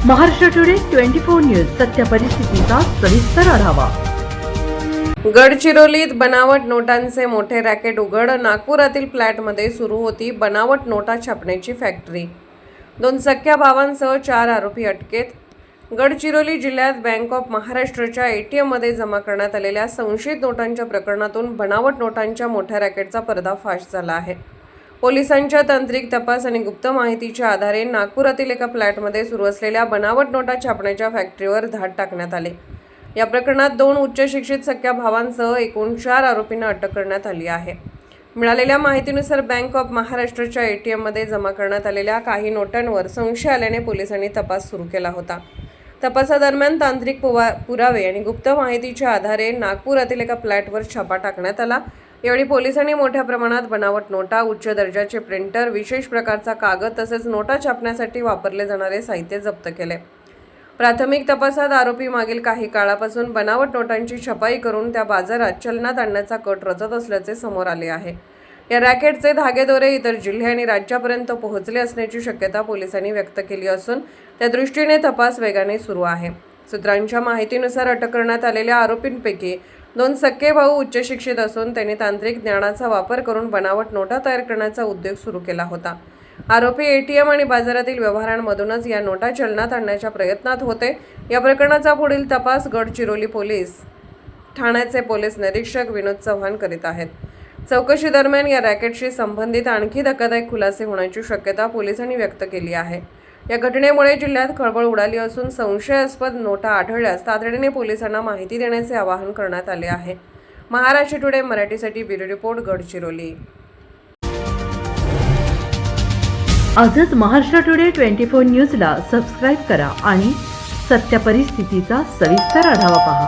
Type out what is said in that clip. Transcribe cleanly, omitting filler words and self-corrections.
Maharashtra today 24 news सत्य परिस्थितीचा सविस्तर आढावा। गडचिरोलीत बनावट नोटांचे मोठे रॅकेट उघड। नागपुरातील फ्लॅटमध्ये सुरू होती बनावट नोटा छापण्याची फॅक्टरी। 2 सख्या भावांसह 4 आरोपी अटकेत। गडचिरोली जिल्ह्यात बँक ऑफ महाराष्ट्रच्या ATM मध्ये जमा करण्यात आलेल्या संशयित नोटांच्या प्रकरणातून बनावट नोटांच्या मोठ्या रॅकेटचा पर्दाफाश झाला आहे। पोलिसांच्या तांत्रिक तपास आणि गुप्त माहितीच्या आधारे नागपुरातील एका फ्लॅटमध्ये सुरू असलेल्या बनावट नोटा छापण्याच्या फॅक्टरीवर धाड टाकण्यात आले। या प्रकरणात 2 उच्च शिक्षित सख्या भावांसह एकूण 4 आरोपींना अटक करण्यात आली आहे। मिळालेल्या माहितीनुसार बँक ऑफ महाराष्ट्रच्या ATM मध्ये जमा करण्यात आलेल्या काही नोटांवर संशय आल्याने पोलिसांनी तपास सुरू केला होता। तपासादरम्यान तांत्रिक पुरावे आणि गुप्त माहितीच्या आधारे नागपुरातील एका फ्लॅटवर छापा टाकण्यात आला। यावेळी पोलिसांनी मोठ्या प्रमाणात बनावट नोटा, उच्च दर्जाचे प्रिंटर, विशेष प्रकारचा कागद तसेच नोटा छापण्यासाठी वापरले जाणारे साहित्य जप्त केले। प्राथमिक तपासात आरोपी मागील काही काळापासून बनावट नोटांची छपाई करून त्या बाजारात चलनात आणण्याचा कट रचत असल्याचे समोर आले आहे। या रॅकेटचे धागेदोरे इतर जिल्हे आणि राज्यापर्यंत पोहोचले असण्याची शक्यता पोलिसांनी व्यक्त केली असून त्या दृष्टीने तपास वेगाने सुरू आहे। सूत्रांच्या माहितीनुसार अटक करण्यात आलेल्या आरोपींपैकी 2 सख्खे भाऊ उच्च शिक्षित असून त्यांनी तांत्रिक ज्ञानाचा वापर करून बनावट नोटा तयार करण्याचा उद्योग सुरू केला होता। आरोपी ATM आणि बाजारातील व्यवहारांमधूनच या नोटा चलनात आणण्याच्या प्रयत्नात होते। या प्रकरणाचा पुढील तपास गडचिरोली पोलीस ठाण्याचे पोलीस निरीक्षक विनोद चव्हाण करीत आहेत। चौकशी दरम्यान या रॅकेटशी संबंधित आणखी धक्कादायक खुलासे होण्याची शक्यता पोलिसांनी व्यक्त केली आहे। या घटनेमुळे जिल्ह्यात खळबळ उडाली असून संशयास्पद नोटा आढळल्यास तातडीने पोलिसांना माहिती देण्याचे आवाहन करण्यात आले आहे। महाराष्ट्र टुडे मराठीसाठी ब्युरो रिपोर्ट गडचिरोली। आजच महाराष्ट्र टुडे 24 न्यूजला सबस्क्राइब करा आणि सत्य परिस्थितीचा सविस्तर आढावा पहा।